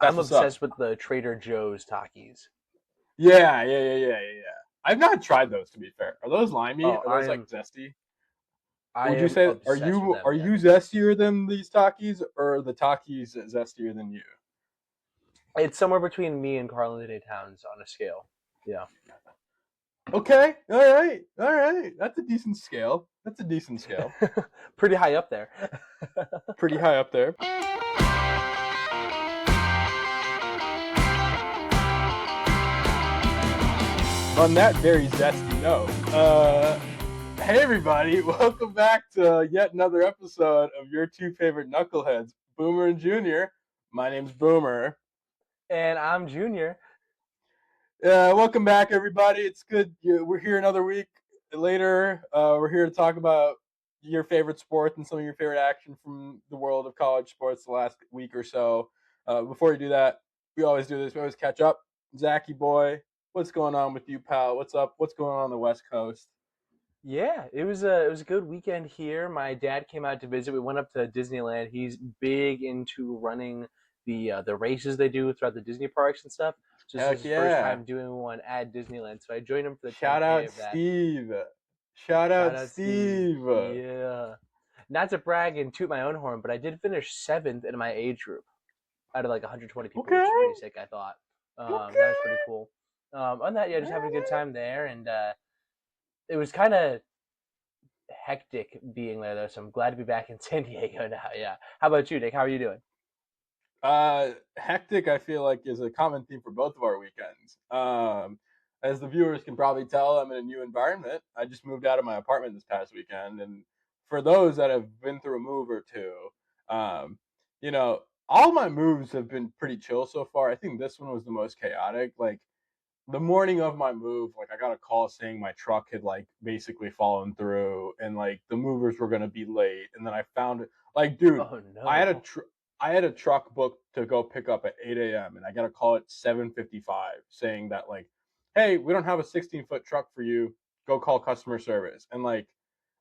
That's I'm what's up. obsessed with the Trader Joe's Takis. Yeah. I've not tried those, to be fair. Are those limey? Oh, Are those like zesty? I Would you am say obsessed with them. are Yeah. you zestier than these Takis, or are the Takis zestier than you? It's somewhere between me and Carl Anthony Towns on a scale. Yeah. Okay, all right. That's a decent scale. Pretty high up there. Pretty high up there. On that very zesty note, hey everybody, welcome back to yet another episode of your two favorite knuckleheads, Boomer and Junior. My name's Boomer. And I'm Junior. Welcome back, everybody. It's good. We're here another week later. We're here to talk about your favorite sports and some of your favorite action from the world of college sports the last week or so. Before we do that, we always do this. We always catch up. Zachy boy, what's going on with you, pal? What's up? What's going on the West Coast? Yeah, it was a good weekend here. My dad came out to visit. We went up to Disneyland. He's big into running the races they do throughout the Disney parks and stuff. So this was Heck his first yeah. time doing one at Disneyland. So I joined him for the Shout 10K out of that. Steve. Shout Shout out out Steve. Steve. Yeah. Not to brag and toot my own horn, but I did finish 7th in my age group out of like 120 people, which is pretty sick, I thought. That was pretty cool. On that, yeah, just having a good time there, and it was kind of hectic being there, though, so I'm glad to be back in San Diego now, yeah. How about you, Nick? How are you doing? Hectic, I feel like, is a common theme for both of our weekends. As the viewers can probably tell, I'm in a new environment. I just moved out of my apartment this past weekend, and for those that have been through a move or two, um, all my moves have been pretty chill so far. I think this one was the most chaotic. Like the morning of my move, like I got a call saying my truck had like basically fallen through, and like the movers were gonna be late, and then I found it. Like, dude, Oh, I had a no. I had a truck booked to go pick up at 8 a.m. and I got a call at 7:55 saying that like, hey, we don't have a 16-foot truck for you. Go call customer service. And like,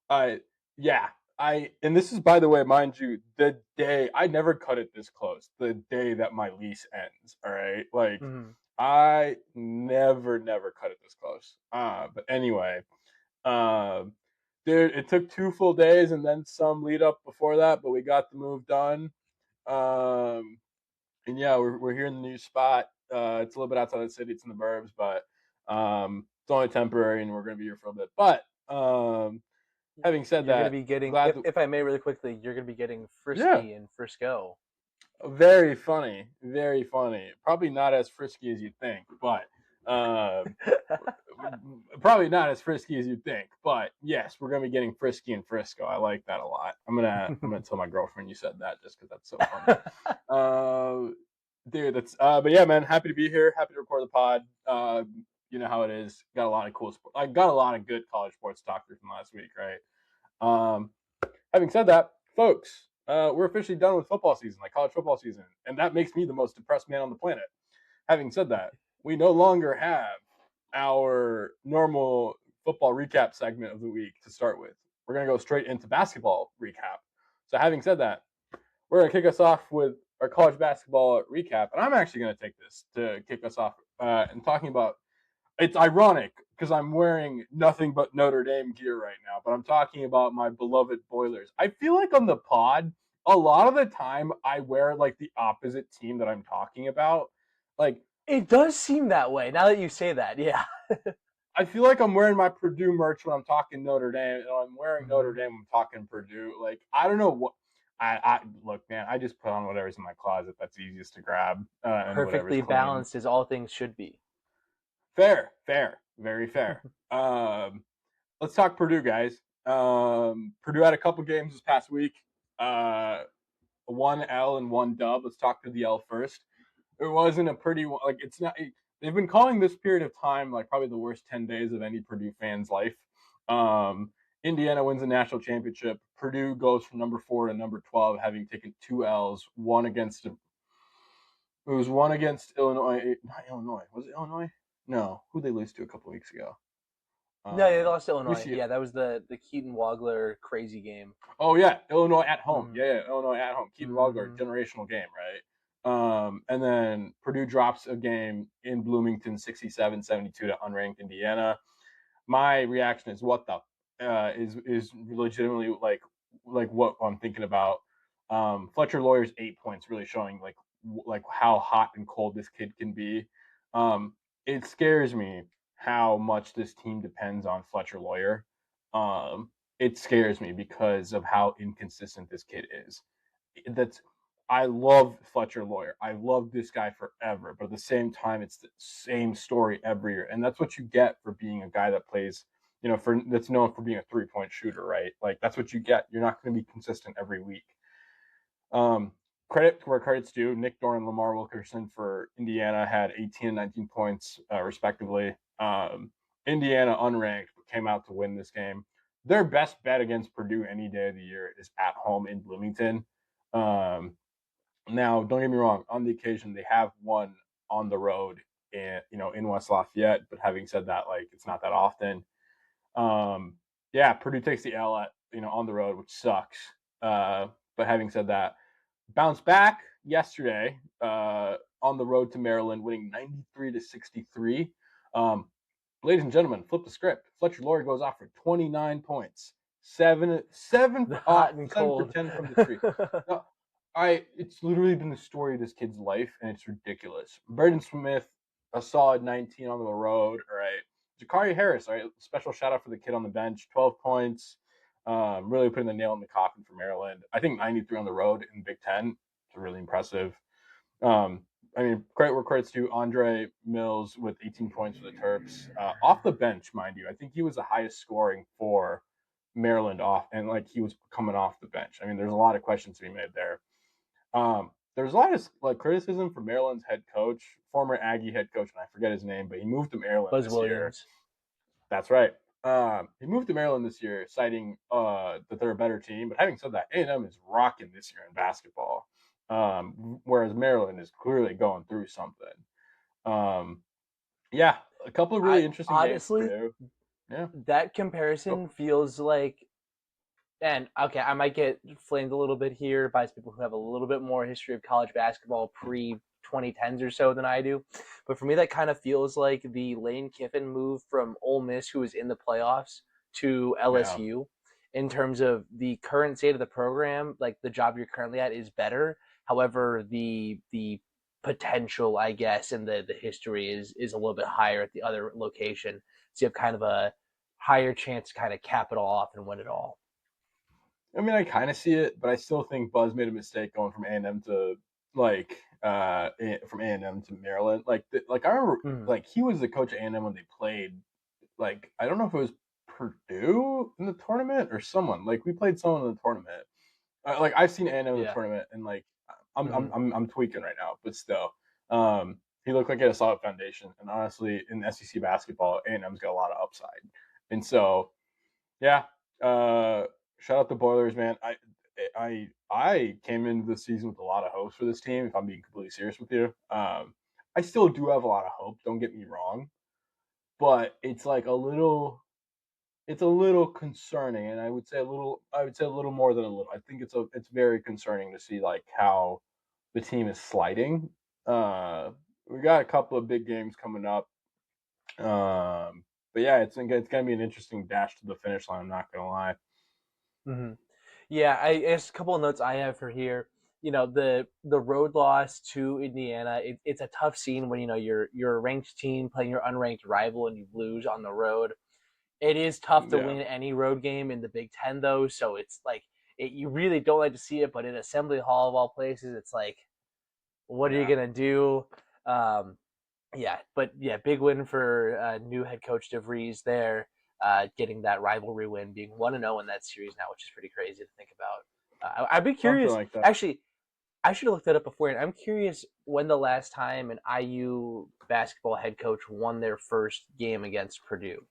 I yeah, and this is, by the way, mind you, the day I never cut it this close. The day that my lease ends. All right, like Mhm. I never cut it this close. But anyway, um, dude, it took 2 full days and then some lead up before that, but we got the move done. Um, and yeah, we're here in the new spot. It's a little bit outside the city. It's in the burbs, but it's only temporary, and we're gonna be here for a bit. But having said You're going to that, be getting, glad to, if I may really quickly, you're going to be getting yeah, Frisky and Frisco. very funny, very funny. Probably not as frisky as you think, but probably not as frisky as you think. But yes, we're gonna be getting frisky and Frisco. I like that a lot. I'm gonna tell my girlfriend you said that just because that's so funny. Dude, that's but yeah, man, happy to be here. Happy to record the pod. You know how it is. Got a lot of cool I got a lot of good college sports to talk through from last week, right? Having said that, folks, we're officially done with football season, like college football season, and that makes me the most depressed man on the planet. Having said that, we no longer have our normal football recap segment of the week to start with. We're going to go straight into basketball recap. So having said that, we're going to kick us off with our college basketball recap. And I'm actually going to take this to kick us off and talking about, it's ironic because I'm wearing nothing but Notre Dame gear right now, but I'm talking about my beloved Boilers. I feel like on the pod, a lot of the time I wear like the opposite team that I'm talking about. Like, It does seem that way now that you say that, yeah. I feel like I'm wearing my Purdue merch when I'm talking Notre Dame, and I'm wearing Notre Dame when I'm talking Purdue. Like, I don't know what. I look, man. I just put on whatever's in my closet that's easiest to grab and whatever's Perfectly clean. balanced as all things should be. Fair, very fair. Let's talk Purdue, guys. Purdue had a couple games this past week. One L and one dub. Let's talk to the L first. It wasn't a pretty like it's not. They've been calling this period of time like probably the worst 10 days of any Purdue fan's life. Indiana wins the national championship. Purdue goes from number 4 to number 12, having taken 2 L's. One against Illinois. Not Illinois. Was it Illinois? No. Who they lose to a couple weeks ago? No, they lost to Illinois. UCF. Yeah, that was the Keaton Wagler crazy game. Oh yeah, Illinois at home. Yeah, Illinois at home. Keaton Wagler, generational game, right? And then Purdue drops a game in Bloomington 67-72 to unranked Indiana. My reaction is what the is legitimately like what I'm thinking about. Fletcher Lawyer's 8 points really showing like how hot and cold this kid can be. It scares me how much this team depends on Fletcher Lawyer. It scares me because of how inconsistent this kid is. I love Fletcher Lawyer. I love this guy forever, but at the same time, it's the same story every year, and that's what you get for being a guy that plays, that's known for being a 3-point shooter, right? Like that's what you get. You're not going to be consistent every week. Credit where credit's due. Nick Dorn and Lamar Wilkerson for Indiana had 18 and 19 points respectively. Indiana unranked came out to win this game. Their best bet against Purdue any day of the year is at home in Bloomington. Now, don't get me wrong. On the occasion, they have won on the road in West Lafayette. But having said that, like it's not that often. Purdue takes the L at on the road, which sucks. But having said that, bounced back yesterday on the road to Maryland, winning 93-63. Ladies and gentlemen, flip the script. Fletcher Lawyer goes off for 29 points, seven hot and cold. for 10 from the three. No, it's literally been the story of this kid's life, and it's ridiculous. Braden Smith, a solid 19 on the road. All right. Jakari Harris, all right. Special shout out for the kid on the bench, 12 points. Really putting the nail in the coffin for Maryland. I think 93 on the road in Big Ten. It's really impressive. Credit where credit's due. Andre Mills with 18 points for the Terps. Off the bench, mind you. I think he was the highest scoring for Maryland off, and like he was coming off the bench. I mean, there's a lot of questions to be made there. There's a lot of criticism for Maryland's head coach, former Aggie head coach, and I forget his name, but he moved to Maryland Buzz this Williams. year. That's right. He moved to Maryland this year, citing that they're a better team. But having said that, A&M is rocking this year in basketball, whereas Maryland is clearly going through something. A couple of really interesting games for Purdue. Yeah, that comparison feels like, and okay, I might get flamed a little bit here by people who have a little bit more history of college basketball pre-2010s or so than I do. But for me, that kind of feels like the Lane Kiffin move from Ole Miss, who was in the playoffs, to LSU. In terms of the current state of the program, like the job you're currently at is better. However, the potential, I guess, and the history is a little bit higher at the other location. So you have kind of a higher chance to kind of cap it all off and win it all. I mean, I kind of see it, but I still think Buzz made a mistake going from A&M to from A&M to Maryland. I remember, he was the coach at A&M when they played. Like, I don't know if it was Purdue in the tournament or someone. Like, we played someone in the tournament. I've seen A&M in the tournament, and I'm tweaking right now, but still, he looked like he had a solid foundation. And honestly, in SEC basketball, A&M's got a lot of upside. And so, shout out the Boilers, man. I came into the season with a lot of hopes for this team, if I'm being completely serious with you. I still do have a lot of hope, don't get me wrong. But it's like a little concerning, and I would say a little more than a little. I think it's very concerning to see like how the team is sliding. We got a couple of big games coming up. But yeah, it's gonna be an interesting dash to the finish line. I'm not gonna lie. Mm-hmm. Yeah, I guess a couple of notes I have for here. The road loss to Indiana. It's a tough scene when you're a ranked team playing your unranked rival and you lose on the road. It is tough to win any road game in the Big Ten, though. So it's like you really don't like to see it, but in Assembly Hall of all places, it's like, what are you gonna do? Big win for new head coach DeVries there, getting that rivalry win, being 1-0 in that series now, which is pretty crazy to think about. I'd be curious. Like actually, I should have looked that up before. And I'm curious when the last time an IU basketball head coach won their first game against Purdue.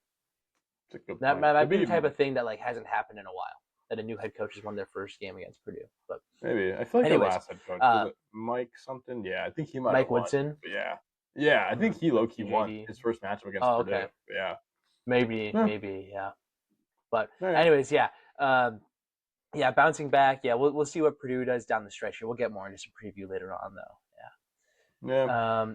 That might be the type of thing that hasn't happened in a while. That a new head coach has won their first game against Purdue, but maybe I feel like the last head coach was it Mike something. Yeah, I think he might. Mike Woodson. Yeah, I think he low-key won his first matchup against Purdue. Okay. Yeah, maybe, yeah. But anyways, bouncing back. Yeah, we'll see what Purdue does down the stretch here. We'll get more into some preview later on, though. Yeah.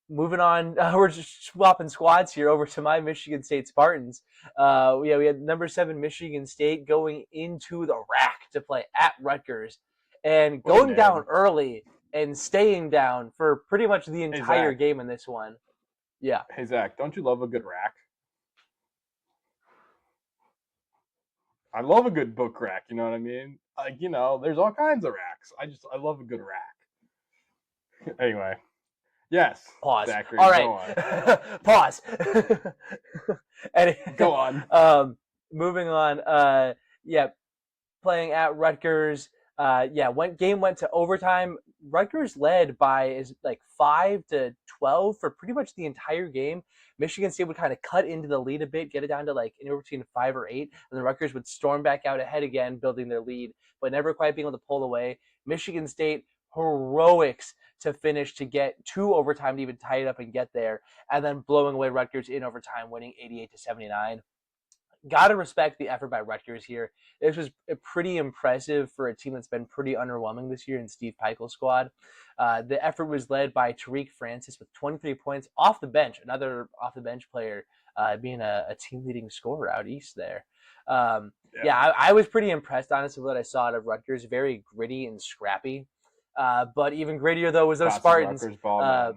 Moving on, we're just swapping squads here over to my Michigan State Spartans. We had number 7 Michigan State going into the rack to play at Rutgers and What a going down name. early and staying down for pretty much the Hey entire Zach. game in this one. Yeah. Hey Zach, don't you love a good rack? I love a good book rack, you know what I mean? Like, there's all kinds of racks. I love a good rack. Anyway. Yes. Pause. Zachary, All go right. on. Pause. And, Go on. moving on. Yeah, playing at Rutgers. Game went to overtime. Rutgers led by is like 5-12 for pretty much the entire game. Michigan State would kind of cut into the lead a bit, get it down to like anywhere between 5 or 8, and the Rutgers would storm back out ahead again, building their lead, but never quite being able to pull away. Michigan State heroics to finish to get to overtime to even tie it up and get there, and then blowing away Rutgers in overtime, winning 88-79. Gotta respect the effort by Rutgers here. This was pretty impressive for a team that's been pretty underwhelming this year in Steve Pikiell's squad. The effort was led by Tariq Francis with 23 points off the bench, another off the bench player being a team leading scorer out east there. I was pretty impressed, honestly, with what I saw out of Rutgers. Very gritty and scrappy. But even grittier, though, was those Got some Spartans. Rutgers ball, man.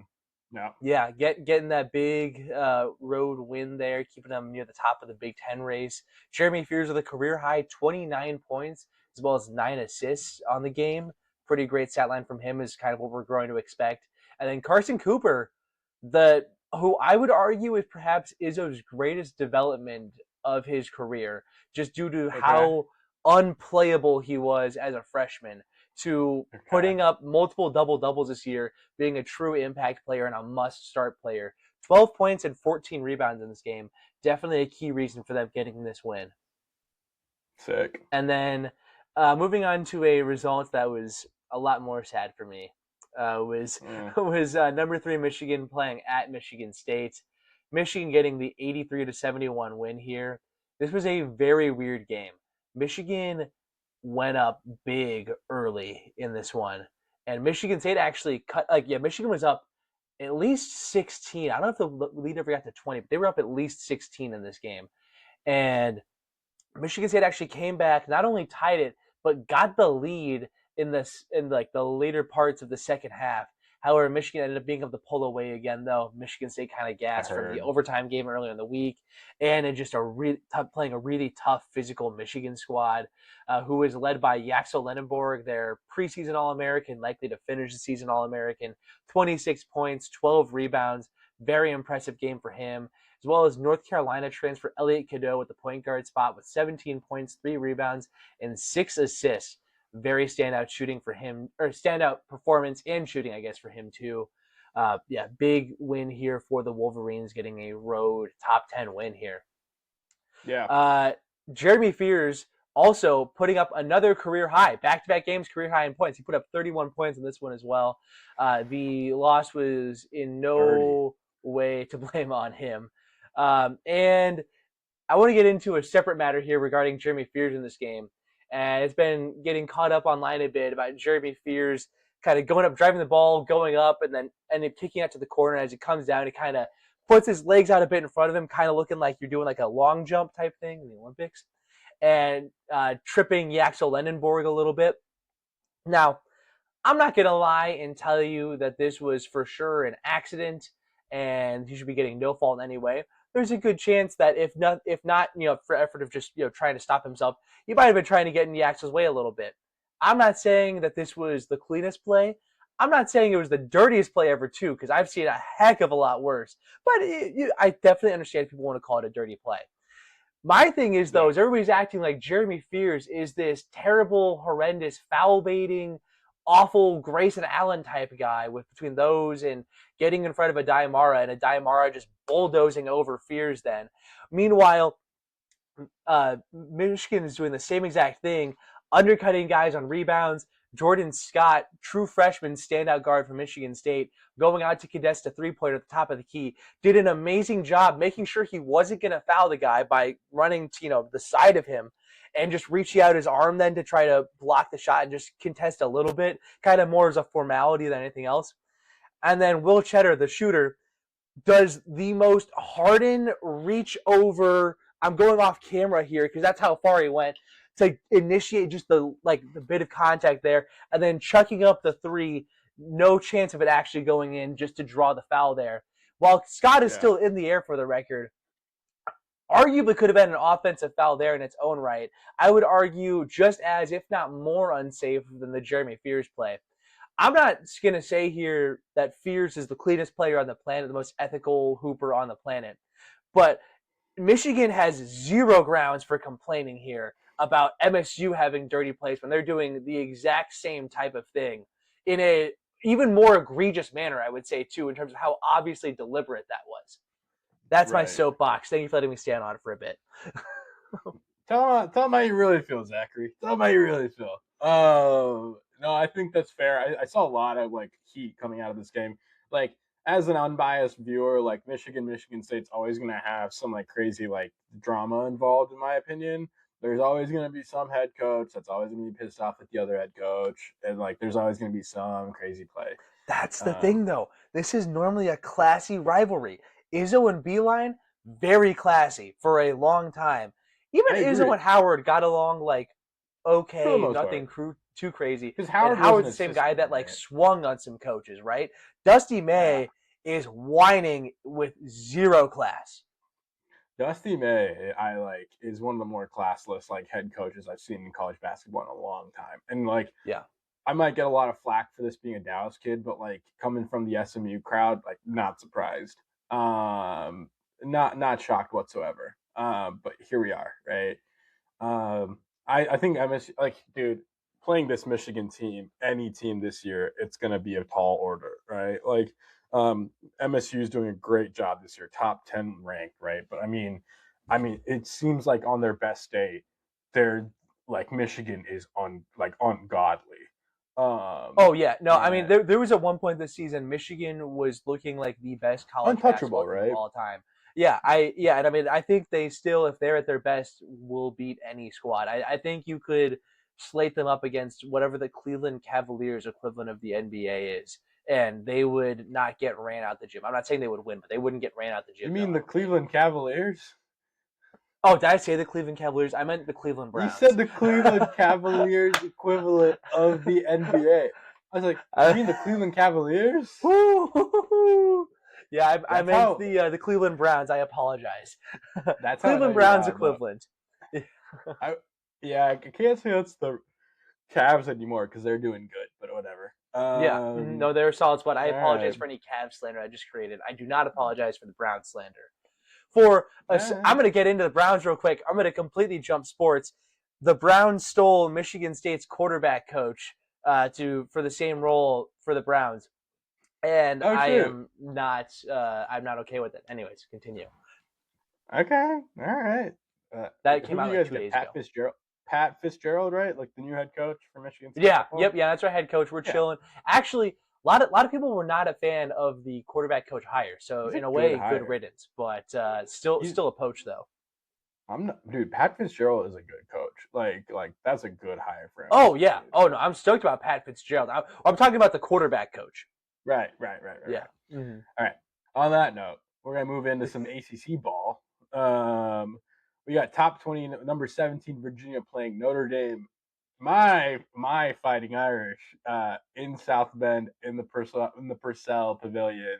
Yeah. Yeah, getting that big road win there, keeping them near the top of the Big Ten race. Jeremy Fears with a career high 29 points as well as 9 assists on the game. Pretty great stat line from him is kind of what we're growing to expect. And then Carson Cooper, who I would argue is perhaps Izzo's greatest development of his career, just due to how unplayable he was as a freshman, to putting up multiple double-doubles this year, being a true impact player and a must-start player. 12 points and 14 rebounds in this game. Definitely a key reason for them getting this win. Sick. And then moving on to a result that was a lot more sad for me was number 3 Michigan playing at Michigan State. Michigan getting the 83-71 win here. This was a very weird game. Michigan went up big early in this one, and Michigan State actually Michigan was up at least 16. I don't know if the lead ever got to 20, but they were up at least 16 in this game. And Michigan State actually came back, not only tied it, but got the lead in the later parts of the second half. However, Michigan ended up being able to pull away again, though. Michigan State kind of gassed from the overtime game earlier in the week, and in just playing a really tough physical Michigan squad, who is led by Yaxel Lenenborg, their preseason All-American, likely to finish the season All-American. 26 points, 12 rebounds, very impressive game for him, as well as North Carolina transfer Elliot Cadeau with the point guard spot with 17 points, 3 rebounds, and 6 assists. Very standout shooting for him, or standout performance and shooting, I guess, for him too. Big win here for the Wolverines, getting a road top 10 win here. Yeah. Jeremy Fears also putting up another career high, back-to-back games, career high in points. He put up 31 points in this one as well. The loss was in no way to blame on him. And I want to get into a separate matter here regarding Jeremy Fears in this game. And it's been getting caught up online a bit about Jeremy Fears kind of going up, driving the ball, going up, and then kicking out to the corner. As he comes down, he kind of puts his legs out a bit in front of him, kind of looking like you're doing like a long jump type thing in the Olympics, and tripping Yaxel Lenenborg a little bit. Now, I'm not going to lie and tell you that this was for sure an accident and he should be getting no fault in any way. There's a good chance that if not, for effort of just, trying to stop himself, he might have been trying to get in Yaxel's way a little bit. I'm not saying that this was the cleanest play. I'm not saying it was the dirtiest play ever, too, because I've seen a heck of a lot worse. But I definitely understand if people want to call it a dirty play. My thing is, though, is everybody's acting like Jeremy Fears is this terrible, horrendous, foul-baiting, awful Grayson Allen type guy between those and getting in front of a Diamara and a Diamara just bulldozing over Fears then. Meanwhile, Michigan is doing the same exact thing, undercutting guys on rebounds. Jordan Scott, true freshman standout guard for Michigan State, going out to contest a three-pointer at the top of the key, did an amazing job making sure he wasn't going to foul the guy by running to, the side of him and just reaching out his arm then to try to block the shot and just contest a little bit, kind of more as a formality than anything else. And then Will Cheddar, the shooter, does the most hardened reach over. I'm going off camera here because that's how far he went to initiate just the bit of contact there, and then chucking up the three. No chance of it actually going in, just to draw the foul there. While Scott is still in the air for the record, arguably could have been an offensive foul there in its own right. I would argue just as, if not more, unsafe than the Jeremy Fears play. I'm not going to say here that Fears is the cleanest player on the planet, the most ethical hooper on the planet, but Michigan has zero grounds for complaining here about MSU having dirty plays when they're doing the exact same type of thing in a even more egregious manner, I would say, too, in terms of how obviously deliberate that was. That's my soapbox. Thank you for letting me stand on it for a bit. Tell them how you really feel, Zachary. Tell them how you really feel. No, I think that's fair. I saw a lot of heat coming out of this game. As an unbiased viewer, Michigan State's always going to have some crazy drama involved, in my opinion. There's always going to be some head coach that's always going to be pissed off at the other head coach, and there's always going to be some crazy play. That's the thing, though. This is normally a classy rivalry. Izzo and Beeline, very classy for a long time. Even Izzo and Howard got along okay, nothing too crazy. Because Howard's the same guy that swung on some coaches, right? Dusty May is whining with zero class. Dusty May, is one of the more classless head coaches I've seen in college basketball in a long time. And I might get a lot of flack for this being a Dallas kid, but coming from the SMU crowd, not surprised. Not shocked whatsoever. But here we are, right? I think MSU, dude, playing this Michigan team, any team this year, it's gonna be a tall order, right? MSU is doing a great job this year, top 10 ranked, right? But I mean, it seems like on their best day, they're Michigan is ungodly. I mean, there was at one point this season, Michigan was looking like the best college basketball team of all time. And I mean, I think they still, if they're at their best, will beat any squad. I think you could slate them up against whatever the Cleveland Cavaliers equivalent of the NBA is, and they would not get ran out the gym. I'm not saying they would win, but they wouldn't get ran out the gym. You mean the Cleveland Cavaliers? Oh, did I say the Cleveland Cavaliers? I meant the Cleveland Browns. You said the Cleveland Cavaliers equivalent of the NBA. I was like, you mean the Cleveland Cavaliers? Yeah, I meant the Cleveland Browns. I apologize. That's Cleveland Browns equivalent. I can't say that's the Cavs anymore because they're doing good, but whatever. No, they're a solid spot. I apologize for any Cavs slander I just created. I do not apologize for the Browns slander. I'm going to get into the Browns real quick. I'm going to completely jump sports. The Browns stole Michigan State's quarterback coach for the same role for the Browns, and I'm not okay with it. Anyways, continue. Okay, all right. That came out 2 days ago. Pat Fitzgerald, right? The new head coach for Michigan State. Yeah, that's our head coach. We're chilling. Actually, a lot of people were not a fan of the quarterback coach hire. So in a way, good riddance. But still a poach though. Dude, Pat Fitzgerald is a good coach. That's a good hire for him. Oh yeah. Oh no, I'm stoked about Pat Fitzgerald. I'm talking about the quarterback coach. Right. Yeah. Mm-hmm. All right. On that note, we're gonna move into some ACC ball. We got top 20, number 17 Virginia playing Notre Dame. My Fighting Irish in South Bend in the Purcell Pavilion,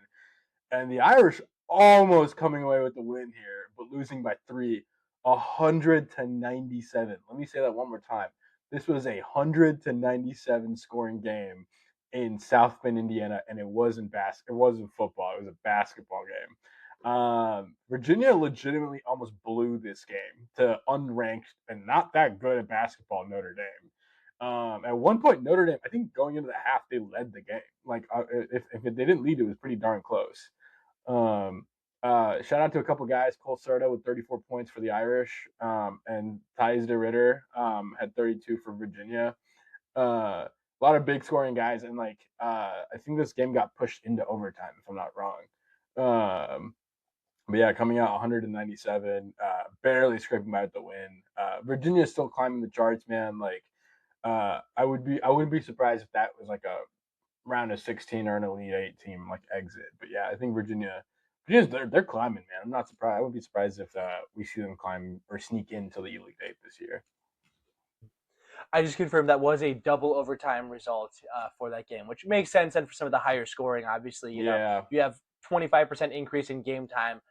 and the Irish almost coming away with the win here, but losing by 3, 100-97. Let me say that one more time. This was a 100-97 scoring game in South Bend, Indiana, and it wasn't football. It was a basketball game. Virginia legitimately almost blew this game to unranked and not that good at basketball Notre Dame. At one point, Notre Dame, I think going into the half, they led the game. If they didn't lead, it was pretty darn close. Shout out to a couple guys. Cole Serta with 34 points for the Irish, and Thijs de Ritter had 32 for Virginia. A lot of big scoring guys, and I think this game got pushed into overtime, if I'm not wrong. But yeah, coming out 197, barely scraping by with the win. Virginia's still climbing the charts, man. I wouldn't be surprised if that was round of 16 or an Elite Eight team like exit. But yeah, I think Virginia's they're climbing, man. I'm not surprised. I wouldn't be surprised if we see them climb or sneak into the Elite Eight this year. I just confirmed that was a double overtime result for that game, which makes sense. And for some of the higher scoring, obviously, you know, you have 25% increase in game time,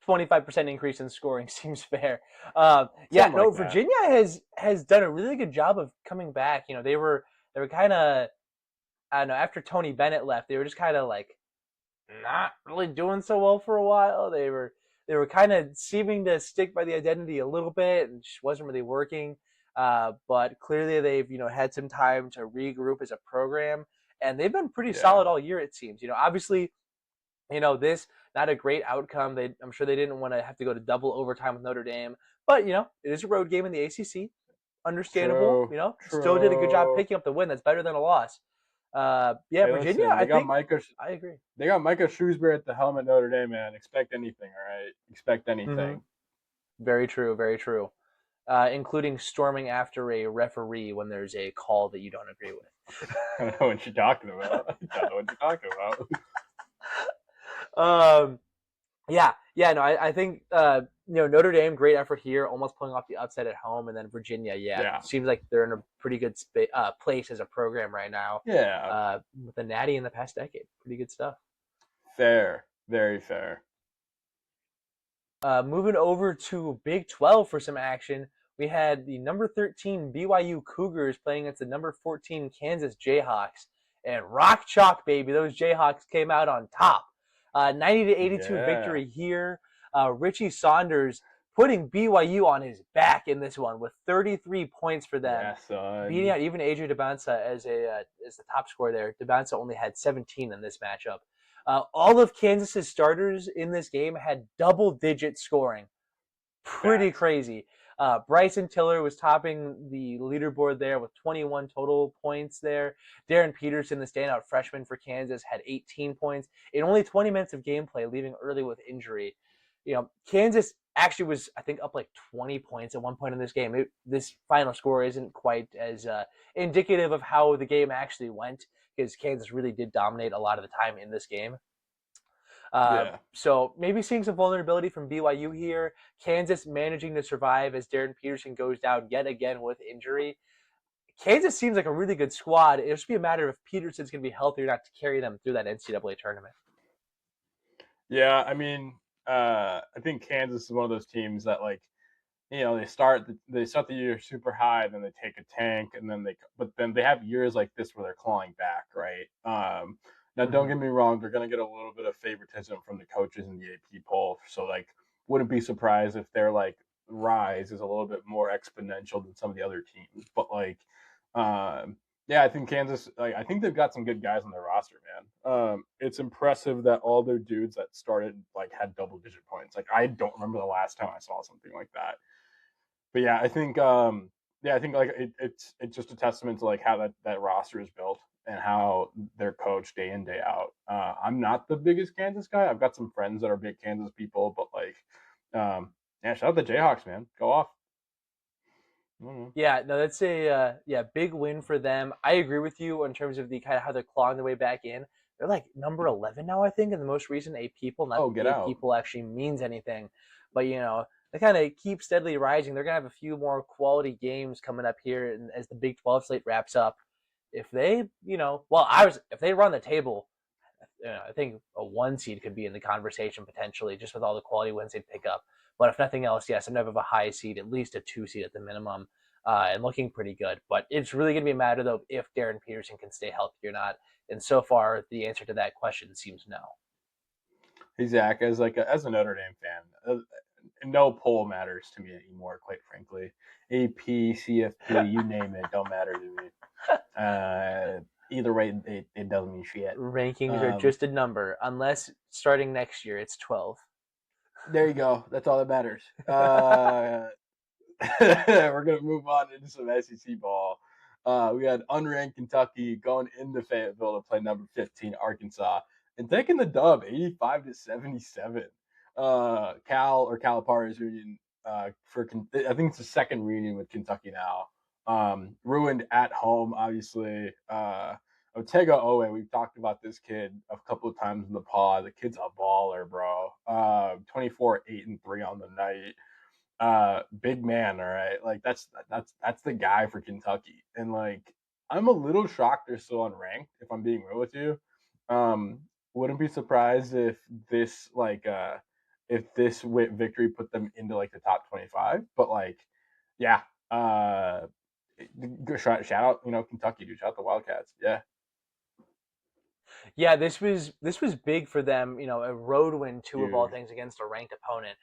25% increase in scoring seems fair. Virginia has done a really good job of coming back. You know, they were kind of, I don't know, after Tony Bennett left, they were just kind of like not really doing so well for a while. They were kind of seeming to stick by the identity a little bit, and just wasn't really working. But clearly, they've had some time to regroup as a program, and they've been pretty solid all year. It seems. You know, obviously, this not a great outcome. I'm sure they didn't want to have to go to double overtime with Notre Dame, but it is a road game in the ACC. Understandable. True. Still did a good job picking up the win. That's better than a loss. Virginia. I agree. They got Micah Shrewsbury at the helm at Notre Dame, man. Expect anything, all right? Expect anything. Mm-hmm. Very true. Very true. Including storming after a referee when there's a call that you don't agree with. I don't know what you're talking about. I think Notre Dame, great effort here, almost pulling off the upset at home, and then Virginia, seems like they're in a pretty good place as a program right now. With the Natty in the past decade, pretty good stuff. Fair, very fair. Moving over to Big 12 for some action, we had the number 13 BYU Cougars playing against the number 14 Kansas Jayhawks, and rock chalk, baby, those Jayhawks came out on top. 90-82 victory here. Richie Saunders putting BYU on his back in this one with 33 points for them, beating out even Adrian Debansa as the top scorer there. Debansa only had 17 in this matchup. All of Kansas's starters in this game had double-digit scoring. Pretty crazy. Bryson Tiller was topping the leaderboard there with 21 total points there. Darren Peterson, the standout freshman for Kansas, had 18 points in only 20 minutes of gameplay, leaving early with injury. Kansas actually was, I think, up like 20 points at one point in this game. This final score isn't quite as indicative of how the game actually went, because Kansas really did dominate a lot of the time in this game. So maybe seeing some vulnerability from BYU here. Kansas managing to survive as Darren Peterson goes down yet again with injury. Kansas seems like a really good squad. It'll just be a matter of if Peterson's going to be healthy or not to carry them through that NCAA tournament. Yeah, I mean, I think Kansas is one of those teams that, like, they start the year super high, then they take a tank, and then they have years like this where they're clawing back, right? Now, don't get me wrong, they're going to get a little bit of favoritism from the coaches in the AP poll. So, like, wouldn't be surprised if their, like, rise is a little bit more exponential than some of the other teams. But, like, I think Kansas, I think they've got some good guys on their roster, man. It's impressive that all their dudes that started, like, had double-digit points. Like, I don't remember the last time I saw something like that. But, yeah, I think, it's just a testament to, like, how that roster is built and how they're coached day in, day out. I'm not the biggest Kansas guy. I've got some friends that are big Kansas people, but, like, shout out the Jayhawks, man. Go off. Yeah, no, that's a big win for them. I agree with you in terms of the kind of how they're clawing their way back in. They're like number 11 now, I think, in the most recent AP poll. Not that AP poll actually means anything, but they kind of keep steadily rising. They're gonna have a few more quality games coming up here, and as the Big 12 slate wraps up, if they, if they run the table, I think a 1 seed could be in the conversation potentially, just with all the quality wins they pick up. But if nothing else, yes, I'm never of a high seed, at least a 2 seed at the minimum, and looking pretty good. But it's really going to be a matter, though, if Darren Peterson can stay healthy or not. And so far, the answer to that question seems no. Hey, Zach, as a Notre Dame fan, no poll matters to me anymore, quite frankly. AP, CFP, you name it, don't matter to me. Either way, it doesn't mean shit. Rankings are just a number, unless starting next year it's 12. There you go. That's all that matters. We're going to move on into some SEC ball. We had unranked Kentucky going into Fayetteville to play number 15 Arkansas and taking the dub 85-77. Calipari's reunion I think it's the second reunion with Kentucky now. Ruined at home, obviously. A Otega Owe, we've talked about this kid a couple of times in the pod. The kid's a baller, bro. 24, 8 and 3 on the night. Big man, all right. Like that's the guy for Kentucky. And like I'm a little shocked they're still unranked, if I'm being real with you. Wouldn't be surprised if this victory put them into like the top 25. But like, yeah, shout out, Kentucky, dude. Shout out the Wildcats. Yeah. Yeah, this was big for them. A road win, two of all Dude. things, against a ranked opponent.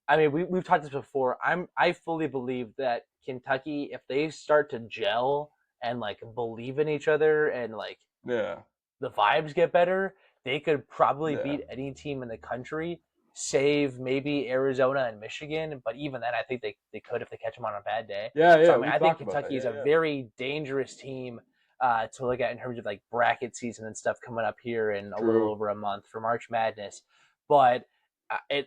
I mean, we've talked this before. I fully believe that Kentucky, if they start to gel and like believe in each other and like Yeah. the vibes get better, they could probably Yeah. beat any team in the country, save maybe Arizona and Michigan. But even then, I think they could if they catch them on a bad day. Yeah. So Yeah. I mean, We I think talked about that. Kentucky is a Yeah. very dangerous team to look at in terms of like bracket season and stuff coming up here in a little True. over a month for March Madness. But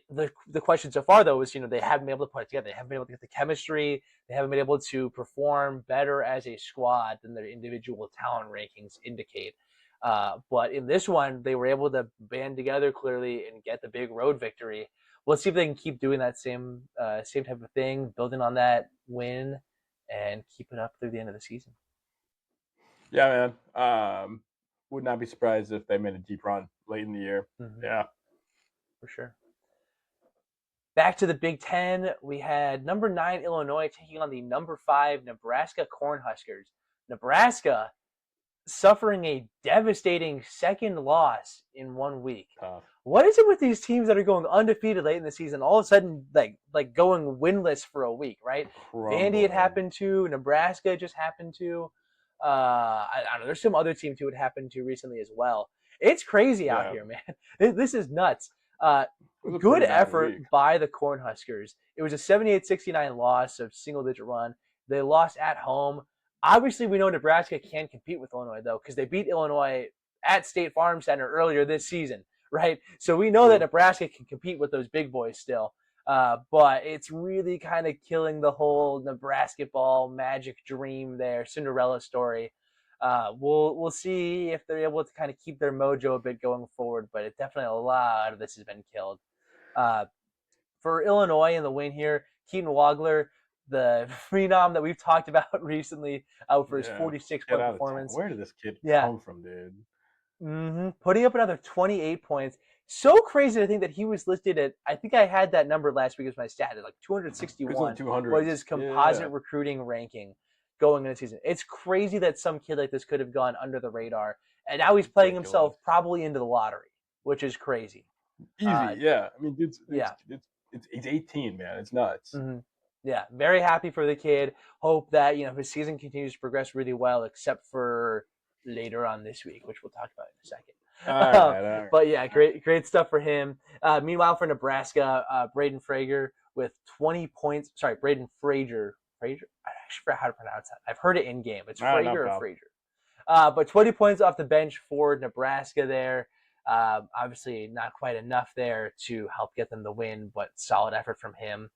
the question so far though is they haven't been able to put it together. They haven't been able to get the chemistry. They haven't been able to perform better as a squad than their individual talent rankings indicate. But in this one, they were able to band together clearly and get the big road victory. Let's see if they can keep doing that same type of thing, building on that win, and keep it up through the end of the season. Yeah, man. Would not be surprised if they made a deep run late in the year. Mm-hmm. Yeah, for sure. Back to the Big Ten, we had number 9 Illinois taking on the number 5 Nebraska Cornhuskers. Nebraska suffering a devastating second loss in 1 week. tough. What is it with these teams that are going undefeated late in the season, all of a sudden like going winless for a week, right? Vandy it happened to, Nebraska just happened to. I don't know. There's some other teams who it happened to recently as well. It's crazy out here, man. This is nuts. Good effort by the Cornhuskers. It was a 78-69 loss, a single-digit run. They lost at home. Obviously, we know Nebraska can compete with Illinois, though, because they beat Illinois at State Farm Center earlier this season, right? So we know that Nebraska can compete with those big boys still. But it's really kind of killing the whole Nebraska ball magic dream there, Cinderella story. We'll see if they're able to kind of keep their mojo a bit going forward, but it definitely a lot of this has been killed. For Illinois in the win here, Keaton Wagler, the phenom that we've talked about recently, for his 46-point performance. Where did this kid come from, dude? Mm-hmm. Putting up another 28 points. So crazy to think that he was listed at, I think I had that number last week as my stat, at like 261 was his composite recruiting ranking going into the season. It's crazy that some kid like this could have gone under the radar, and now he's playing himself probably into the lottery, which is crazy. Easy, yeah. I mean, dude, it's 18, man. It's nuts. Mm-hmm. Yeah, very happy for the kid. Hope that his season continues to progress really well, except for later on this week, which we'll talk about in a second. All right. But yeah, great stuff for him. Meanwhile, for Nebraska, Braden Frager with 20 points. Sorry, Braden Frazier. Frazier? I actually forgot how to pronounce that. I've heard it in game. It's Frager or Frazier. But 20 points off the bench for Nebraska there. Obviously, not quite enough there to help get them the win, but solid effort from him.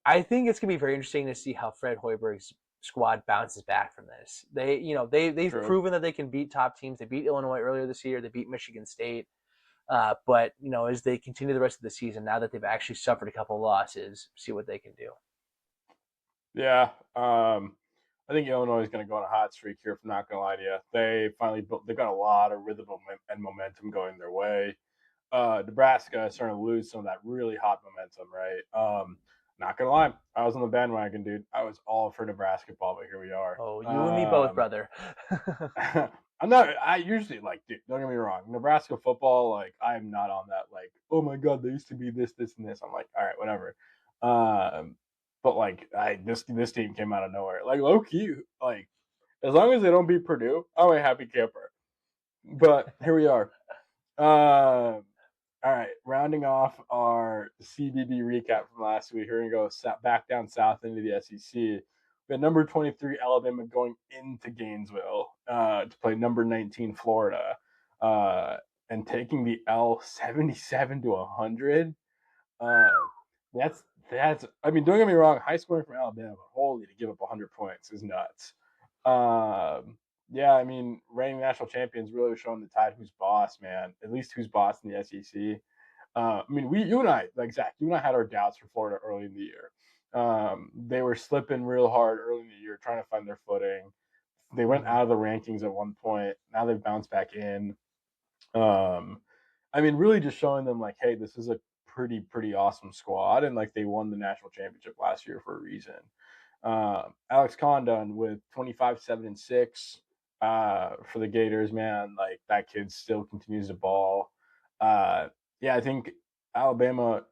I think it's gonna be very interesting to see how Fred Hoiberg's squad bounces back from this. They've proven that they can beat top teams. They beat Illinois earlier this year. They beat Michigan State. But as they continue the rest of the season, now that they've actually suffered a couple of losses, see what they can do. Yeah, I think Illinois is going to go on a hot streak here. If I'm not going to lie to you, they finally they've got a lot of rhythm and momentum going their way. Nebraska is starting to lose some of that really hot momentum, right? Not gonna lie, I was on the bandwagon, dude. I was all for Nebraska ball, but here we are. Oh, you and me both, brother. I'm not. I usually dude. Don't get me wrong. Nebraska football, I'm not on that. Oh my god, they used to be this, this, and this. I'm like, all right, whatever. But this team came out of nowhere. Low key, as long as they don't beat Purdue, I'm a happy camper. But here we are. All right, rounding off our CBB recap from last week, we're going to go back down south into the SEC. We had number 23 Alabama going into Gainesville to play number 19 Florida and taking the L 77-100. That's I mean, don't get me wrong, high scoring from Alabama, but holy, to give up 100 points is nuts. Yeah, I mean, reigning national champions really showing the Tide who's boss, man. At least who's boss in the SEC. I mean, you and I, like Zach, you and I had our doubts for Florida early in the year. They were slipping real hard early in the year, trying to find their footing. They went out of the rankings at one point. Now they've bounced back in. I mean, really just showing them like, hey, this is a pretty awesome squad, and like they won the national championship last year for a reason. Alex Condon with 25, 7, and 6 for the Gators, man. Like that kid still continues to ball. Yeah, I think Alabama.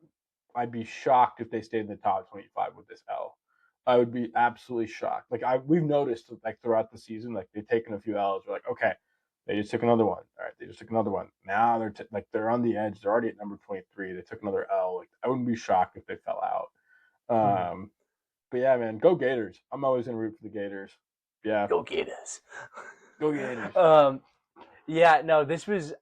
I'd be shocked if they stayed in the top 25 with this L. I would be absolutely shocked. Like we've noticed like throughout the season, like they've taken a few L's. We're like, okay, they just took another one. All right, they just took another one. Now they're like they're on the edge. They're already at number 23. They took another L. Like I wouldn't be shocked if they fell out. But yeah, man, go Gators. I'm always gonna root for the Gators. Yeah, Go Gators. go Gators. Yeah, no, this was,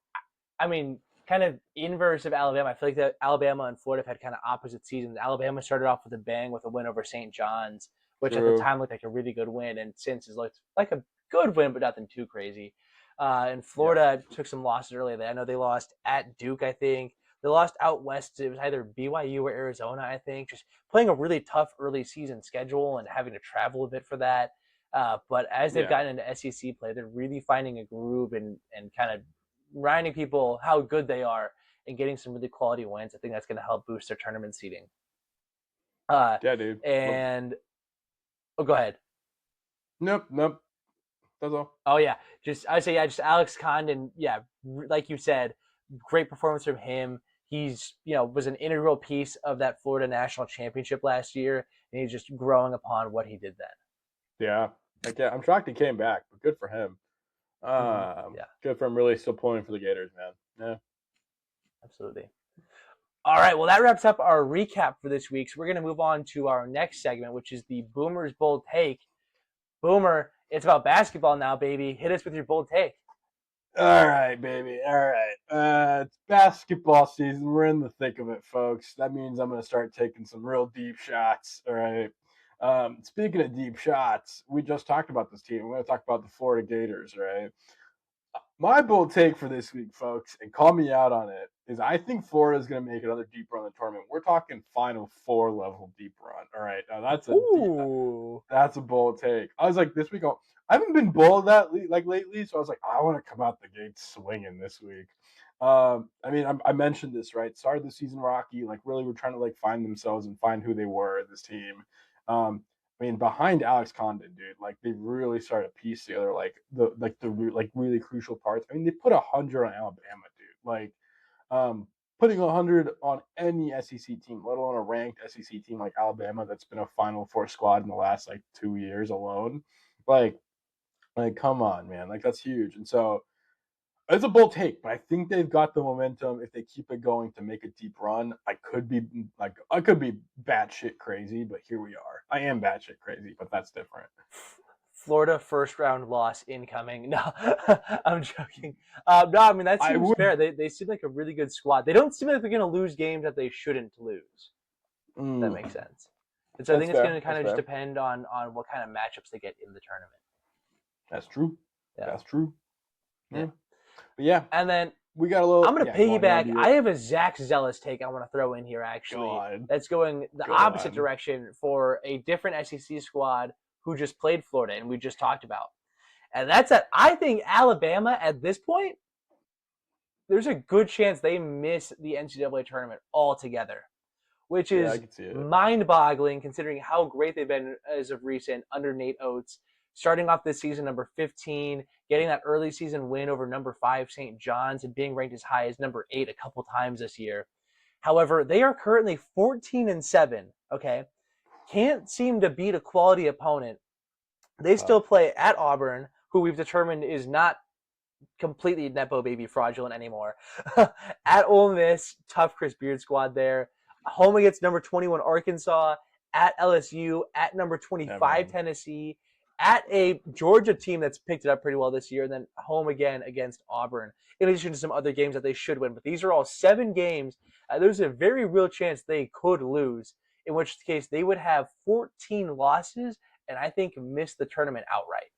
I mean, kind of inverse of Alabama. I feel like that Alabama and Florida have had kind of opposite seasons. Alabama started off with a bang with a win over St. John's, which at the time looked like a really good win, and since has looked like a good win, but nothing too crazy. And Florida took some losses earlier. I know they lost at Duke, I think. They lost out west. It was either BYU or Arizona, I think. Just playing a really tough early season schedule and having to travel a bit for that. But as they've gotten into SEC play, they're really finding a groove and kind of reminding people how good they are and getting some really quality wins. I think that's going to help boost their tournament seeding. Yeah, dude. And go ahead. Nope. That's all. Oh yeah, just Alex Condon. Yeah, like you said, great performance from him. He's was an integral piece of that Florida national championship last year, and he's just growing upon what he did then. Yeah, I'm shocked he came back, but good for him. Good for him. Really still pulling for the Gators, man. Yeah, absolutely. All right, well, that wraps up our recap for this week. So we're going to move on to our next segment, which is the Boomer's Bold Take. Boomer, it's about basketball now, baby. Hit us with your bold take. All right, baby. All right. It's basketball season. We're in the thick of it, folks. That means I'm going to start taking some real deep shots. All right. Speaking of deep shots, we just talked about this team. We're going to talk about the Florida Gators, right? My bold take for this week, folks, and call me out on it, is I think Florida is going to make another deep run in the tournament. We're talking Final Four level deep run. All right, now that's a bold take. I was like, this week I haven't been bold that like lately, so I was like, I want to come out the gate swinging this week. I mean, I mentioned this right. Started the season rocky, like really were trying to like find themselves and find who they were. This team. I mean, behind Alex Condon, dude, like they really started to piece together like the really crucial parts. I mean, they put 100 on Alabama, dude. Like, putting 100 on any SEC team, let alone a ranked SEC team like Alabama that's been a Final Four squad in the last like 2 years alone. Like, come on, man, like that's huge. And so it's a bold take, but I think they've got the momentum if they keep it going to make a deep run. I could be batshit crazy, but here we are. I am batshit crazy, but that's different. Florida first round loss incoming. No, I'm joking. No, I mean that seems fair. They seem like a really good squad. They don't seem like they're going to lose games that they shouldn't lose. If that makes sense. And so I think it's going to kind of just depend on what kind of matchups they get in the tournament. That's true. Yeah. That's true. Yeah. But yeah. And then we got a little. I'm going to piggyback. I have a Zach Zealous take I want to throw in here, actually. That's going the opposite direction for a different SEC squad who just played Florida and we just talked about. And that's that I think Alabama at this point, there's a good chance they miss the NCAA tournament altogether, which is mind-boggling considering how great they've been as of recent under Nate Oates. Starting off this season, number 15, getting that early season win over number 5 St. John's and being ranked as high as number 8 a couple times this year. However, they are currently 14-7, okay? Can't seem to beat a quality opponent. They still play at Auburn, who we've determined is not completely Nepo baby fraudulent anymore. At Ole Miss, tough Chris Beard squad there. Home against number 21 Arkansas, at LSU, at number 25 Tennessee, at a Georgia team that's picked it up pretty well this year, and then home again against Auburn, in addition to some other games that they should win. But these are all 7 games. There's a very real chance they could lose, in which case they would have 14 losses and I think miss the tournament outright.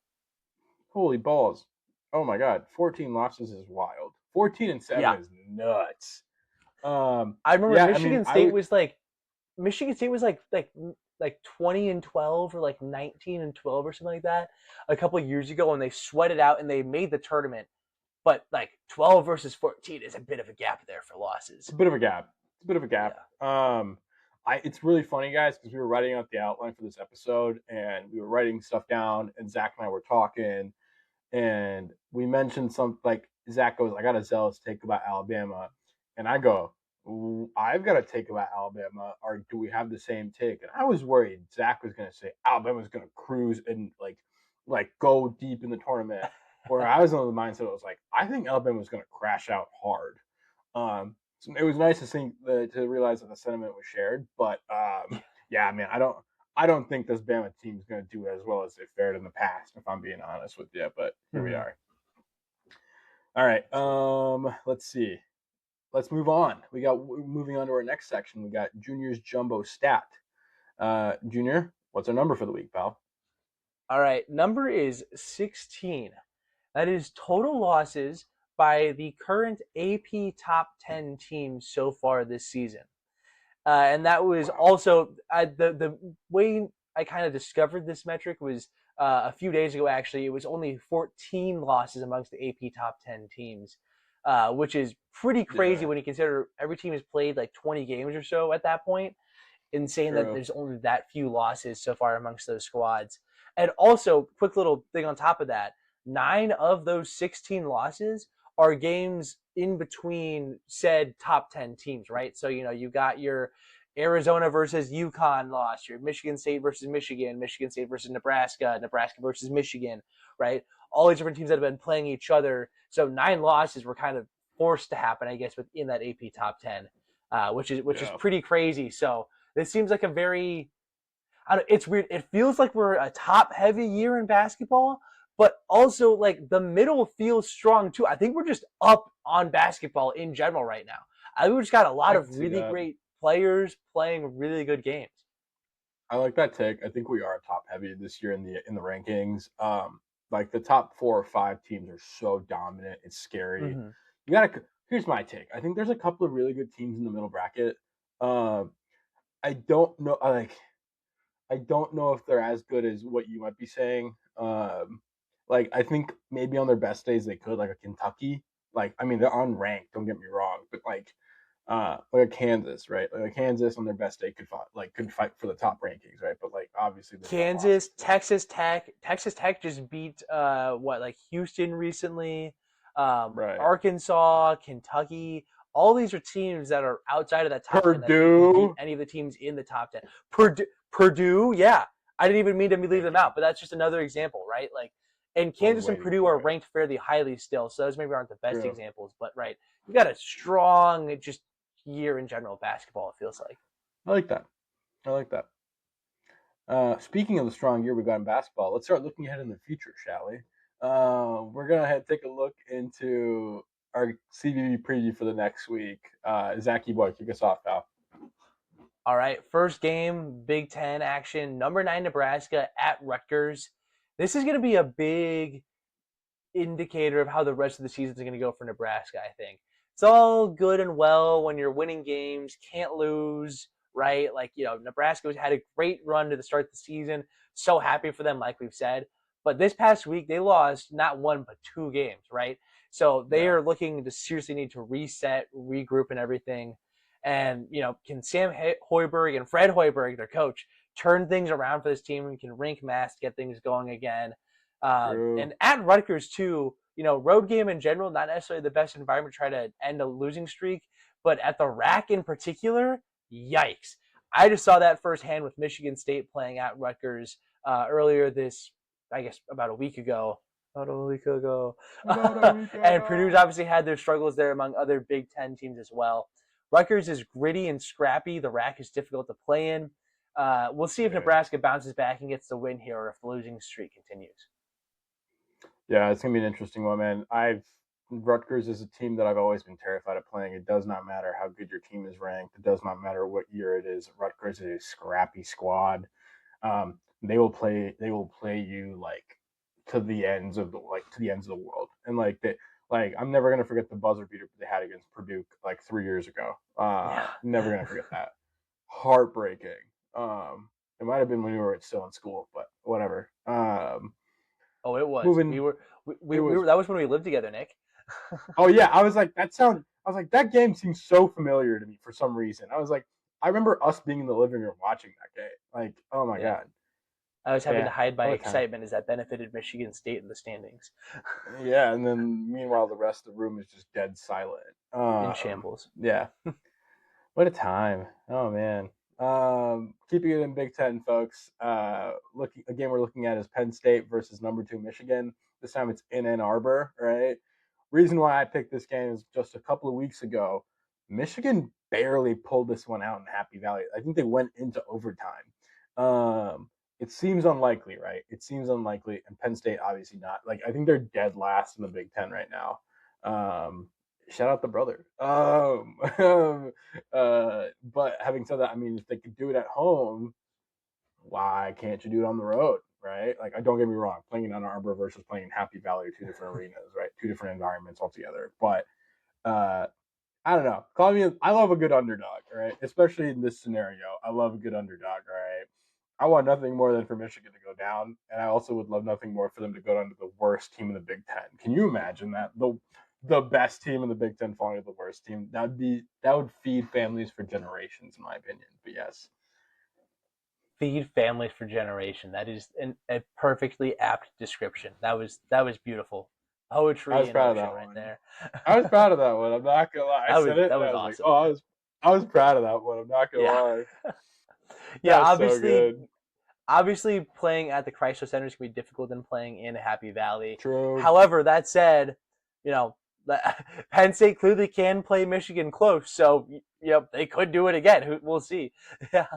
Holy balls! Oh my God, 14 losses is wild. 14-7 is nuts. I remember Yeah, I mean, Michigan State was like 20-12 or like 19-12 or something like that a couple of years ago, and they sweated out and they made the tournament. But like 12 versus 14 is a bit of a gap there for losses. It's a bit of a gap. It's a bit of a gap. Yeah. It's really funny, guys, because we were writing out the outline for this episode, and we were writing stuff down, and Zach and I were talking, and we mentioned something like Zach goes, "I got a zealous take about Alabama," and I go, "I've got a take about Alabama. Or do we have the same take?" And I was worried Zach was going to say Alabama's going to cruise and like go deep in the tournament, where I was on the mindset I was like, I think Alabama was going to crash out hard. So it was nice to see to realize that the sentiment was shared, but yeah, man, I don't think this Bama team is going to do as well as they fared in the past, if I'm being honest with you. But here we are. All right, let's see. Let's move on. Moving on to our next section. We got Junior's Jumbo Stat. Junior, what's our number for the week, pal? All right, number is 16. That is total losses by the current AP top 10 teams so far this season. And that was also the way I kind of discovered this metric was a few days ago. Actually, it was only 14 losses amongst the AP top 10 teams, which is pretty crazy when you consider every team has played like 20 games or so at that point. Insane that there's only that few losses so far amongst those squads. And also, quick little thing on top of that: 9 of those 16 losses are games in between said top 10 teams, right? So, you got your Arizona versus UConn loss, your Michigan State versus Michigan, Michigan State versus Nebraska, Nebraska versus Michigan, right? All these different teams that have been playing each other. So 9 losses were kind of forced to happen, I guess, within that AP top 10, which is pretty crazy. So this seems like a very, it's weird. It feels like we're a top heavy year in basketball, but also like the middle feels strong too. I think we're just up on basketball in general right now. I think we just got a lot of really great players playing really good games. I like that take. I think we are top heavy this year in the rankings. Like the top 4 or 5 teams are so dominant, it's scary. Mm-hmm. You gotta. Here's my take. I think there's a couple of really good teams in the middle bracket. I don't know. I don't know if they're as good as what you might be saying. Like I think maybe on their best days they could, like a Kentucky. Like I mean they're unranked. Don't get me wrong, but like a Kansas, right? Like a Kansas on their best day could fight for the top rankings, right? But like obviously Kansas, Texas Tech. Texas Tech just beat Houston recently. Right. Arkansas, Kentucky. All these are teams that are outside of that top 10 that can beat any of the teams in the top 10. Purdue, yeah. I didn't even mean to leave them out, but that's just another example, right? Like, and Kansas and Purdue are ranked fairly highly still, so those maybe aren't the best examples, but right, you got a strong just year in general of basketball. It feels like. I like that. I like that. Speaking of the strong year we got in basketball, let's start looking ahead in the future, shall we? We're gonna take a look into our CBB preview for the next week. Zachy boy, kick us off, pal. All right, first game, Big Ten action. Number 9 Nebraska at Rutgers. This is going to be a big indicator of how the rest of the season is going to go for Nebraska, I think. It's all good and well when you're winning games, can't lose, right? Like, Nebraska had a great run to the start of the season. So happy for them, like we've said. But this past week, they lost not 1, but 2 games, right? So they are looking to seriously need to reset, regroup, and everything. And, can Sam Hoiberg and Fred Hoiberg, their coach, turn things around for this team and can rink mass, get things going again? And at Rutgers, too, road game in general, not necessarily the best environment to try to end a losing streak. But at the rack in particular, yikes. I just saw that firsthand with Michigan State playing at Rutgers earlier this, I guess, about a week ago. And Purdue's obviously had their struggles there among other Big Ten teams as well. Rutgers is gritty and scrappy. The rack is difficult to play in. We'll see if Nebraska bounces back and gets the win here or if the losing streak continues. Yeah, it's going to be an interesting one, man. Rutgers is a team that I've always been terrified of playing. It does not matter how good your team is ranked. It does not matter what year it is. Rutgers is a scrappy squad. They will play you like to the ends of the world, and like I'm never gonna forget the buzzer beater they had against Purdue like 3 years ago. Never gonna forget that. Heartbreaking. It might have been when we were still in school, but whatever. Oh, it was. Moving. We were. That was when we lived together, Nick. Oh yeah, I was like that game seems so familiar to me for some reason. I was like, I remember us being in the living room watching that game. Like, oh my god. I was having to hide my what a time. excitement as that benefited Michigan State in the standings. Yeah, and then meanwhile the rest of the room is just dead silent. In shambles. Yeah. What a time. Oh man. Keeping it in Big Ten, folks. We're looking at is Penn State versus number 2 Michigan. This time it's in Ann Arbor, right? Reason why I picked this game is just a couple of weeks ago, Michigan barely pulled this one out in Happy Valley. I think they went into overtime. It seems unlikely, right? It seems unlikely, and Penn State obviously not. Like, I think they're dead last in the Big Ten right now. Shout out the brother. But having said that, I mean, if they could do it at home, why can't you do it on the road, right? Like, don't get me wrong, playing in Ann Arbor versus playing in Happy Valley are two different arenas, right? Two different environments altogether. But I don't know. I love a good underdog, right? Especially in this scenario, I love a good underdog, right? I want nothing more than for Michigan to go down, and I also would love nothing more for them to go down to the worst team in the Big Ten. Can you imagine that? The best team in the Big Ten falling to the worst team. That would feed families for generations, in my opinion. But yes. Feed families for generation. That is a perfectly apt description. That was beautiful. Poetry in motion right there. I was proud of that one. I'm not gonna lie. I said it. That was awesome. like, oh, I was proud of that one. I'm not gonna lie. Yeah, obviously playing at the Chrysler Center is gonna be difficult than playing in Happy Valley. True. However, that said, Penn State clearly can play Michigan close, so they could do it again. We'll see. Yeah.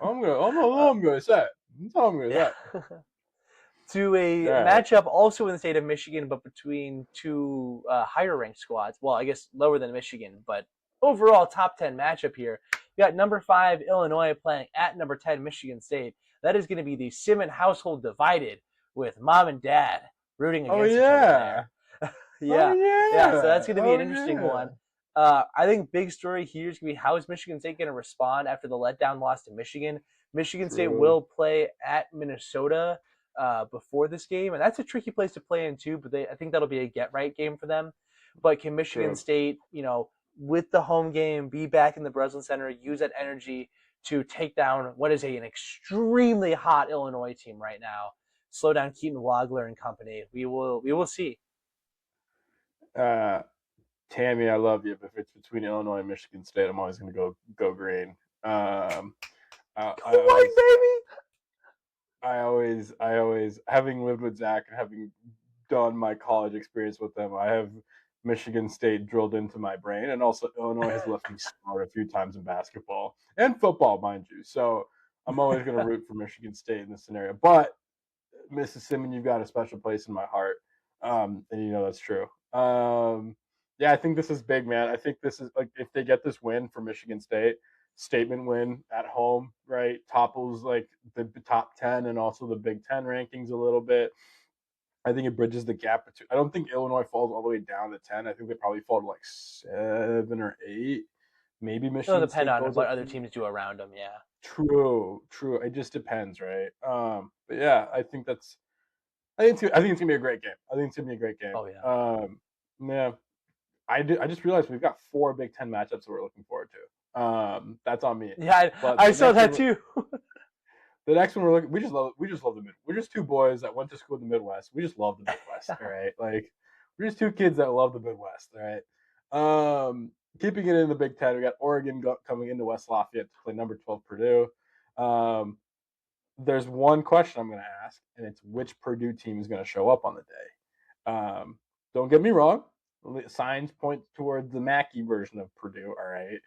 I'm gonna say. That's all I'm gonna say. To a matchup also in the state of Michigan, but between two higher ranked squads. Well, I guess lower than Michigan, but overall top 10 matchup here. You got number 5 Illinois playing at number 10 Michigan State. That is going to be the Simmons household divided with mom and dad rooting against each other there. Yeah. So that's going to be an interesting one. I think big story here is going to be how is Michigan State going to respond after the letdown loss to Michigan. Michigan State will play at Minnesota before this game, and that's a tricky place to play in too. But I think that'll be a get right game for them. But can Michigan State, with the home game, be back in the Breslin Center, use that energy to take down what is an extremely hot Illinois team right now? Slow down Keaton Wagler and company. We will see. Tammy, I love you, but if it's between Illinois and Michigan State, I'm always going to go green. Baby. I always, having lived with Zach and having done my college experience with them, I have Michigan State drilled into my brain, and also Illinois has left me smart a few times in basketball and football, mind you. So I'm always going to root for Michigan State in this scenario. But Mrs. Simmons, you've got a special place in my heart, and that's true. Yeah, I think this is big, man. I think this is like if they get this win for Michigan State, statement win at home, right? Topples like the top 10 and also the Big Ten rankings a little bit. I think it bridges the gap between. I don't think Illinois falls all the way down to 10. I think they probably fall to like 7 or 8. Maybe Michigan. It'll depend on what other teams do around them. Yeah. True. It just depends, right? But yeah, I think it's gonna be a great game. Oh yeah. Yeah. I just realized we've got 4 Big Ten matchups that we're looking forward to. That's on me. Yeah, I saw that too. The next one we just love the Midwest. We're just 2 boys that went to school in the Midwest. We just love the Midwest, all right? Like we're just 2 kids that love the Midwest, all right? Keeping it in the Big Ten, we got Oregon coming into West Lafayette to play number 12 Purdue. There's one question I'm going to ask, and it's which Purdue team is going to show up on the day. Don't get me wrong. Signs point towards the Mackey version of Purdue, all right?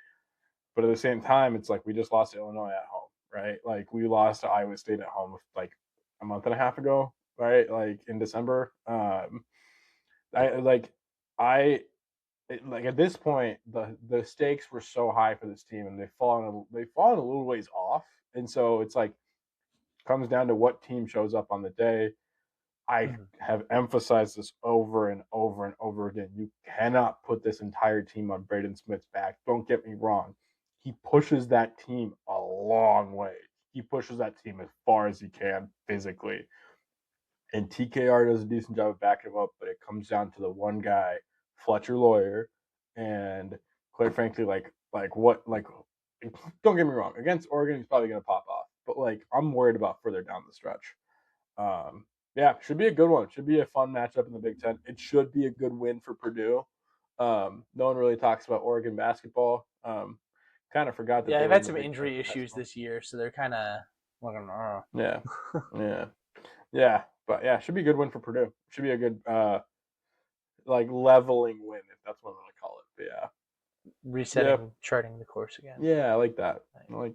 But at the same time, it's like we just lost to Illinois at home, right? Like we lost to Iowa State at home like a month and a half ago, right? Like in December. At this point, the stakes were so high for this team, and they've fallen a little ways off, and so it's like comes down to what team shows up on the day. I have emphasized this over and over and over again. You cannot put this entire team on Braden Smith's back. Don't get me wrong. He pushes that team a long way. He pushes that team as far as he can physically. And TKR does a decent job of backing him up, but it comes down to the one guy, Fletcher Lawyer, and quite frankly, don't get me wrong, against Oregon, he's probably going to pop off. But, I'm worried about further down the stretch. Yeah, should be a good one. Should be a fun matchup in the Big Ten. It should be a good win for Purdue. No one really talks about Oregon basketball. Kind of forgot that they've had some injury issues this year, so they're kind of yeah. But yeah, should be a good win for Purdue. Should be a good leveling win, if that's what I'm gonna call it. But yeah, resetting, charting the course again. Yeah, I like that. Yeah.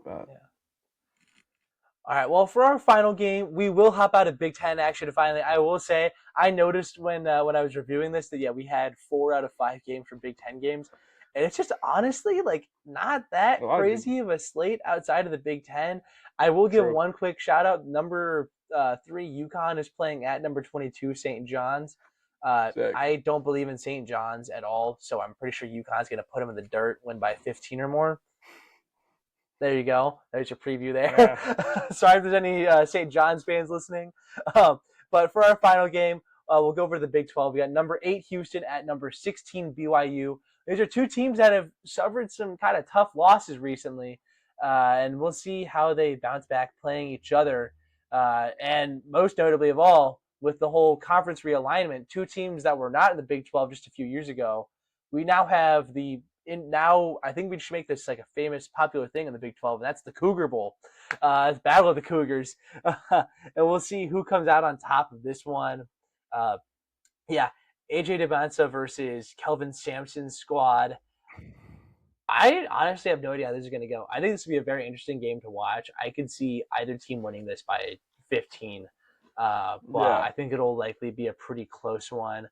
All right, well, for our final game, we will hop out of Big Ten action finally. I will say, I noticed when I was reviewing this that, we had 4 out of 5 games from Big Ten games. And it's just honestly, not that crazy of a slate outside of the Big Ten. I will give one quick shout out. Number 3, UConn is playing at number 22, St. John's. I don't believe in St. John's at all, so I'm pretty sure UConn's going to put them in the dirt, win by 15 or more. There you go. There's your preview there. Yeah. Sorry if there's any St. John's fans listening. But for our final game, we'll go over to the Big 12. We got number 8 Houston at number 16 BYU. These are 2 teams that have suffered some kind of tough losses recently, and we'll see how they bounce back playing each other. And most notably of all, with the whole conference realignment, 2 teams that were not in the Big 12 just a few years ago, we now have now I think we should make this like a famous, popular thing in the Big 12, and that's the Cougar Bowl. It's Battle of the Cougars. And we'll see who comes out on top of this one. AJ Devanza versus Kelvin Sampson's squad. I honestly have no idea how this is going to go. I think this will be a very interesting game to watch. I could see either team winning this by 15. I think it'll likely be a pretty close one.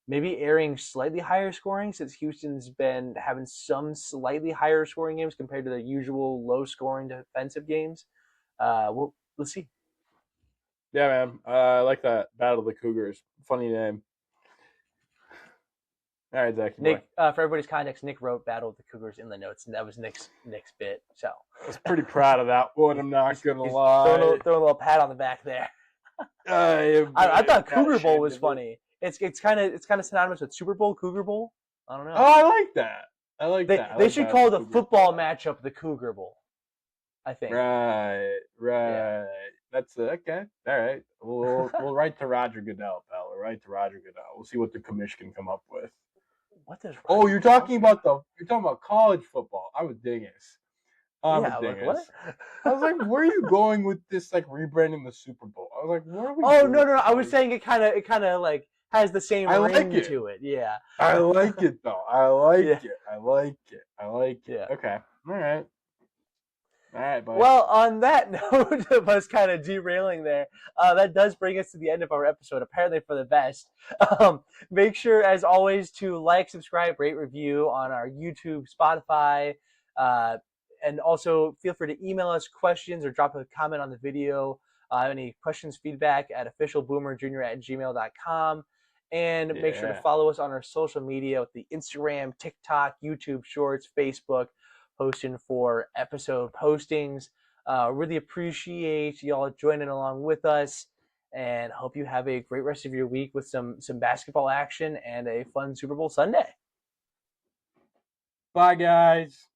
Maybe airing slightly higher scoring, since Houston's been having some slightly higher scoring games compared to their usual low scoring defensive games. We'll see. Yeah, man. I like that. Battle of the Cougars. Funny name. All right, Zach. Nick, for everybody's context, Nick wrote Battle of the Cougars in the notes, and that was Nick's bit. So I was pretty proud of that one. I'm not gonna lie. Throw a little pat on the back there. I thought Cougar Bowl was funny. It's kind of synonymous with Super Bowl, Cougar Bowl. I don't know. Oh, I like that. They should call the football matchup the Cougar Bowl, I think. Right. Yeah. That's okay. All right. We'll write to Roger Goodell, pal. We'll write to Roger Goodell. We'll see what the commission can come up with. What does? You're talking about college football. I was digging. What? I was like, where are you going with this? Rebranding the Super Bowl? I was like, where are we? Oh no! I was saying it kind of has the same ring to it. Yeah. I like it though. I like it. Yeah. Okay. All right. Buddy. Well, on that note of us kind of derailing there, that does bring us to the end of our episode, apparently for the best. Make sure, as always, to like, subscribe, rate, review on our YouTube, Spotify, and also feel free to email us questions or drop a comment on the video. Any questions, feedback at officialboomerjr@gmail.com. And make sure to follow us on our social media with the Instagram, TikTok, YouTube Shorts, Facebook, posting for episode postings. Really appreciate y'all joining along with us, and hope you have a great rest of your week with some basketball action and a fun Super Bowl Sunday. Bye, guys.